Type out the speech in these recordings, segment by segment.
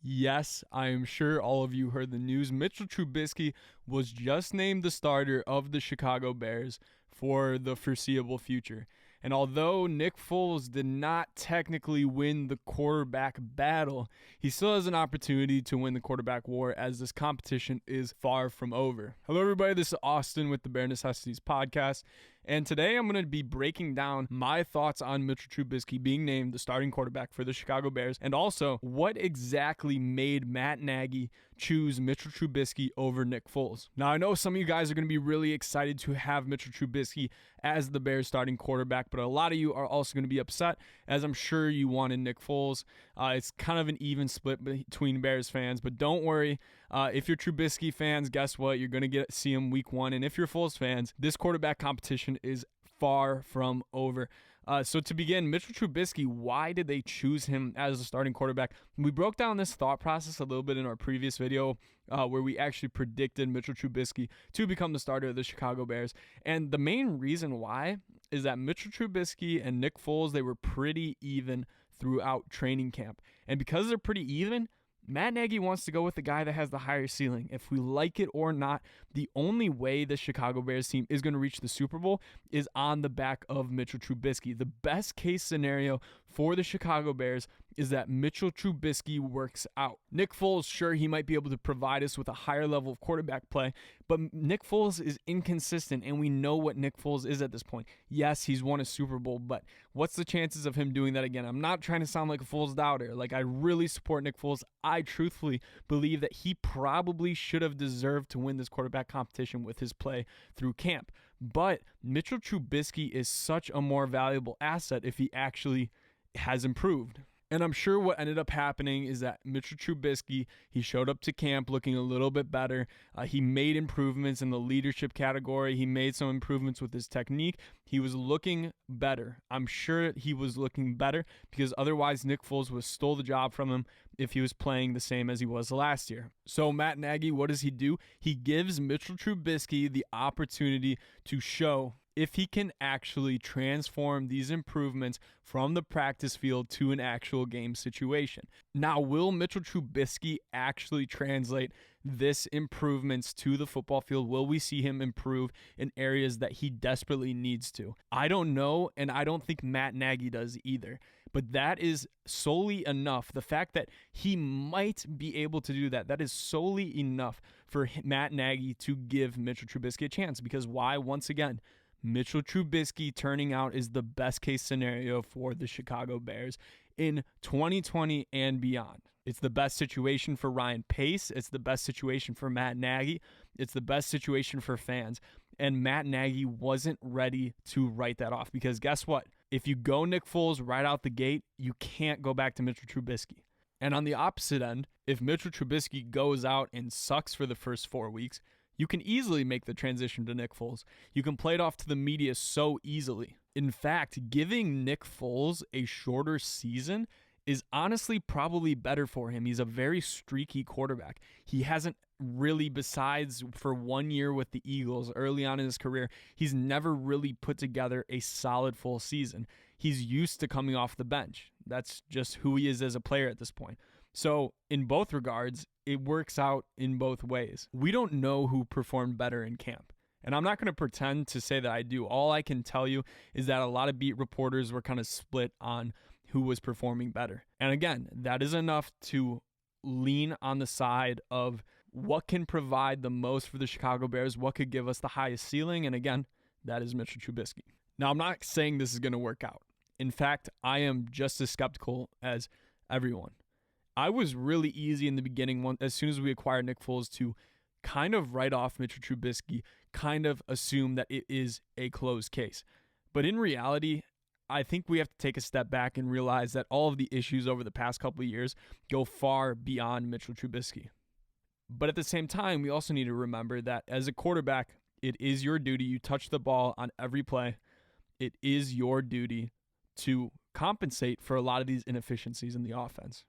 Yes, I am sure all of you heard the news. Mitchell Trubisky was just named the starter of the Chicago Bears for the foreseeable future. And although Nick Foles did not technically win the quarterback battle, he still has an opportunity to win the quarterback war as this competition is far from over. Hello everybody, this is Austin with the Bear Necessities Podcast. And today I'm going to be breaking down my thoughts on Mitchell Trubisky being named the starting quarterback for the Chicago Bears, and also what exactly made Matt Nagy choose Mitchell Trubisky over Nick Foles. Now, I know some of you guys are going to be really excited to have Mitchell Trubisky as the Bears starting quarterback, but a lot of you are also going to be upset, as I'm sure you wanted Nick Foles. It's kind of an even split between Bears fans, but don't worry. If you're Trubisky fans, guess what? You're going to see him week one. And if you're Foles fans, this quarterback competition is far from over. So to begin, Mitchell Trubisky, why did they choose him as a starting quarterback? We broke down this thought process a little bit in our previous video where we actually predicted Mitchell Trubisky to become the starter of the Chicago Bears. And the main reason why is that Mitchell Trubisky and Nick Foles, they were pretty even throughout training camp. And because they're pretty even, Matt Nagy wants to go with the guy that has the higher ceiling. If we like it or not, the only way the Chicago Bears team is going to reach the Super Bowl is on the back of Mitchell Trubisky. The best case scenario for the Chicago Bears is that Mitchell Trubisky works out. Nick Foles, sure, he might be able to provide us with a higher level of quarterback play, but Nick Foles is inconsistent, and we know what Nick Foles is at this point. Yes, he's won a Super Bowl, but what's the chances of him doing that again? I'm not trying to sound like a Foles doubter. I really support Nick Foles. I truthfully believe that he probably should have deserved to win this quarterback competition with his play through camp. But Mitchell Trubisky is such a more valuable asset if he actually has improved. And I'm sure what ended up happening is that Mitchell Trubisky, he showed up to camp looking a little bit better. He made improvements in the leadership category. He made some improvements with his technique. He was looking better. I'm sure he was looking better because otherwise Nick Foles would have stole the job from him if he was playing the same as he was last year. So Matt Nagy, what does he do? He gives Mitchell Trubisky the opportunity to show if he can actually transform these improvements from the practice field to an actual game situation. Now, will Mitchell Trubisky actually translate this improvements to the football field? Will we see him improve in areas that he desperately needs to? I don't know, and I don't think Matt Nagy does either. But that is solely enough. The fact that he might be able to do that, that is solely enough for Matt Nagy to give Mitchell Trubisky a chance. Because why? Once again, Mitchell Trubisky turning out is the best case scenario for the Chicago Bears in 2020 and beyond. It's the best situation for Ryan Pace. It's the best situation for Matt Nagy. It's the best situation for fans. And Matt Nagy wasn't ready to write that off because guess what? If you go Nick Foles right out the gate, you can't go back to Mitchell Trubisky. And on the opposite end, if Mitchell Trubisky goes out and sucks for the first 4 weeks, you can easily make the transition to Nick Foles. You can play it off to the media so easily. In fact, giving Nick Foles a shorter season is honestly probably better for him. He's a very streaky quarterback. He hasn't really, besides for 1 year with the Eagles early on in his career, he's never really put together a solid full season. He's used to coming off the bench. That's just who he is as a player at this point. So in both regards, it works out in both ways. We don't know who performed better in camp. And I'm not going to pretend to say that I do. All I can tell you is that a lot of beat reporters were kind of split on who was performing better. And again, that is enough to lean on the side of what can provide the most for the Chicago Bears, what could give us the highest ceiling. And again, that is Mitchell Trubisky. Now, I'm not saying this is going to work out. In fact, I am just as skeptical as everyone. I was really easy in the beginning as soon as we acquired Nick Foles to kind of write off Mitchell Trubisky, kind of assume that it is a closed case. But in reality, I think we have to take a step back and realize that all of the issues over the past couple of years go far beyond Mitchell Trubisky. But at the same time, we also need to remember that as a quarterback, it is your duty. You touch the ball on every play. It is your duty to compensate for a lot of these inefficiencies in the offense.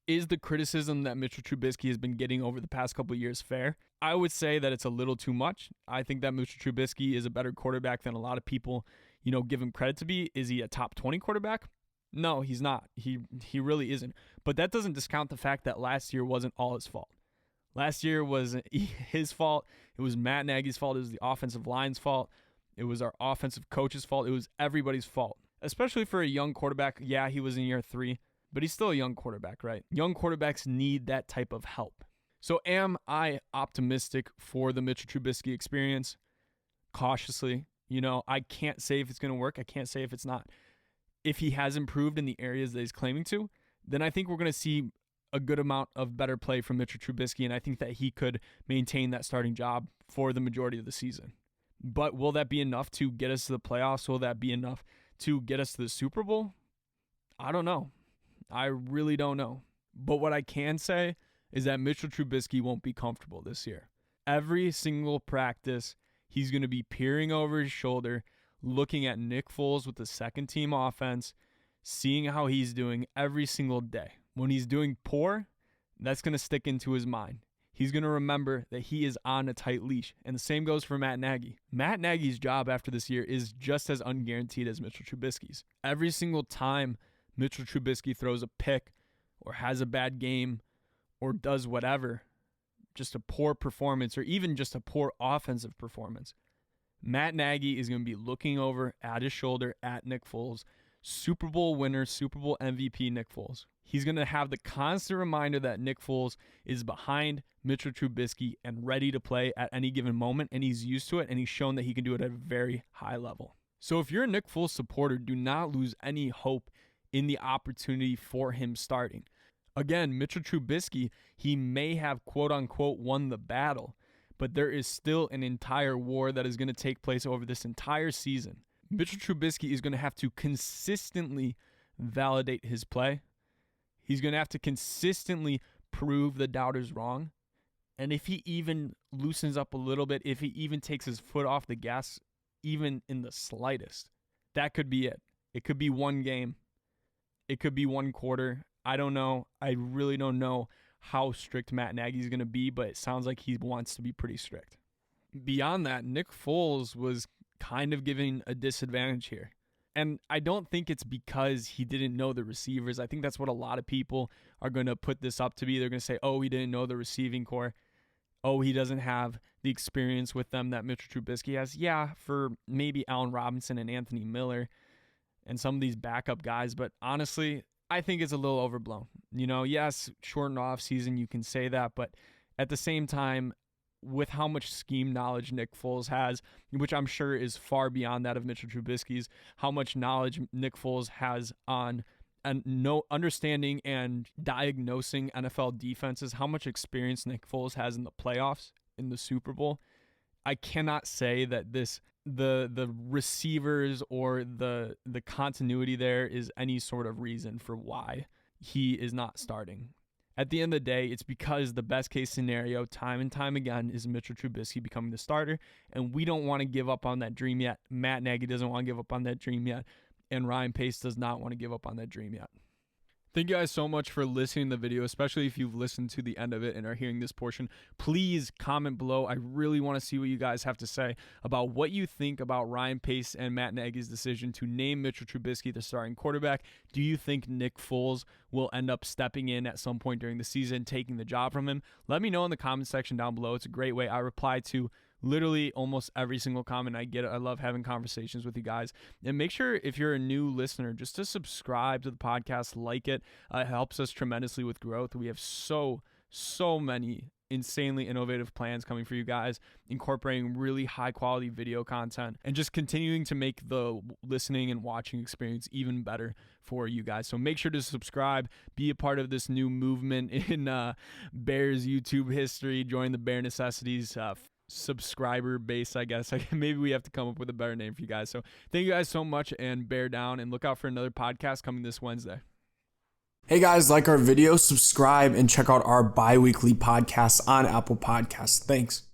Is the criticism that Mitchell Trubisky has been getting over the past couple of years fair? I would say that it's a little too much. I think that Mitchell Trubisky is a better quarterback than a lot of people, give him credit to be. Is he a top 20 quarterback? No, he's not. He really isn't. But that doesn't discount the fact that last year wasn't all his fault. Last year was his fault. It was Matt Nagy's fault. It was the offensive line's fault. It was our offensive coach's fault. It was everybody's fault, especially for a young quarterback. Yeah, he was in year 3, but he's still a young quarterback, right? Young quarterbacks need that type of help. So am I optimistic for the Mitchell Trubisky experience? Cautiously. I can't say if it's going to work. I can't say if it's not. If he has improved in the areas that he's claiming to, then I think we're going to see a good amount of better play from Mitchell Trubisky, and I think that he could maintain that starting job for the majority of the season. But will that be enough to get us to the playoffs? Will that be enough to get us to the Super Bowl? I don't know. I really don't know. But what I can say is that Mitchell Trubisky won't be comfortable this year. Every single practice, he's going to be peering over his shoulder, looking at Nick Foles with the second-team offense, seeing how he's doing every single day. When he's doing poor, that's going to stick into his mind. He's going to remember that he is on a tight leash. And the same goes for Matt Nagy. Matt Nagy's job after this year is just as unguaranteed as Mitchell Trubisky's. Every single time Mitchell Trubisky throws a pick or has a bad game or does whatever, just a poor performance or even just a poor offensive performance, Matt Nagy is going to be looking over at his shoulder at Nick Foles, Super Bowl winner, Super Bowl MVP Nick Foles. He's going to have the constant reminder that Nick Foles is behind Mitchell Trubisky and ready to play at any given moment, and he's used to it, and he's shown that he can do it at a very high level. So if you're a Nick Foles supporter, do not lose any hope in the opportunity for him starting. Again, Mitchell Trubisky, he may have quote-unquote won the battle, but there is still an entire war that is going to take place over this entire season. Mitchell Trubisky is going to have to consistently validate his play. He's going to have to consistently prove the doubters wrong. And if he even loosens up a little bit, if he even takes his foot off the gas, even in the slightest, that could be it. It could be one game. It could be one quarter. I don't know. I really don't know how strict Matt Nagy is going to be, but it sounds like he wants to be pretty strict. Beyond that, Nick Foles was kind of giving a disadvantage here. And I don't think it's because he didn't know the receivers. I think that's what a lot of people are going to put this up to be. They're going to say, oh, he didn't know the receiving core. Oh, he doesn't have the experience with them that Mitchell Trubisky has. Yeah, for maybe Allen Robinson and Anthony Miller and some of these backup guys. But honestly, I think it's a little overblown. Yes, shortened off season, you can say that. But at the same time, with how much scheme knowledge Nick Foles has, which I'm sure is far beyond that of Mitchell Trubisky's, how much knowledge Nick Foles has on understanding and diagnosing NFL defenses, how much experience Nick Foles has in the playoffs, in the Super Bowl, I cannot say that the receivers or the continuity there is any sort of reason for why he is not starting. At the end of the day, it's because the best case scenario time and time again is Mitchell Trubisky becoming the starter, and we don't want to give up on that dream yet. Matt Nagy doesn't want to give up on that dream yet, and Ryan Pace does not want to give up on that dream yet. Thank you guys so much for listening to the video, especially if you've listened to the end of it and are hearing this portion. Please comment below. I really want to see what you guys have to say about what you think about Ryan Pace and Matt Nagy's decision to name Mitchell Trubisky the starting quarterback. Do you think Nick Foles will end up stepping in at some point during the season, taking the job from him? Let me know in the comment section down below. It's a great way. I reply to literally almost every single comment. I get it. I love having conversations with you guys. And make sure, if you're a new listener, just to subscribe to the podcast, like it. It helps us tremendously with growth. We have so many insanely innovative plans coming for you guys, incorporating really high quality video content and just continuing to make the listening and watching experience even better for you guys. So make sure to subscribe, be a part of this new movement in Bears YouTube history. Join the Bear Necessities subscriber base, I guess. Maybe we have to come up with a better name for you guys. So thank you guys so much, and bear down, and look out for another podcast coming this Wednesday. Hey guys, like our video, subscribe, and check out our bi-weekly podcast on Apple Podcasts. Thanks.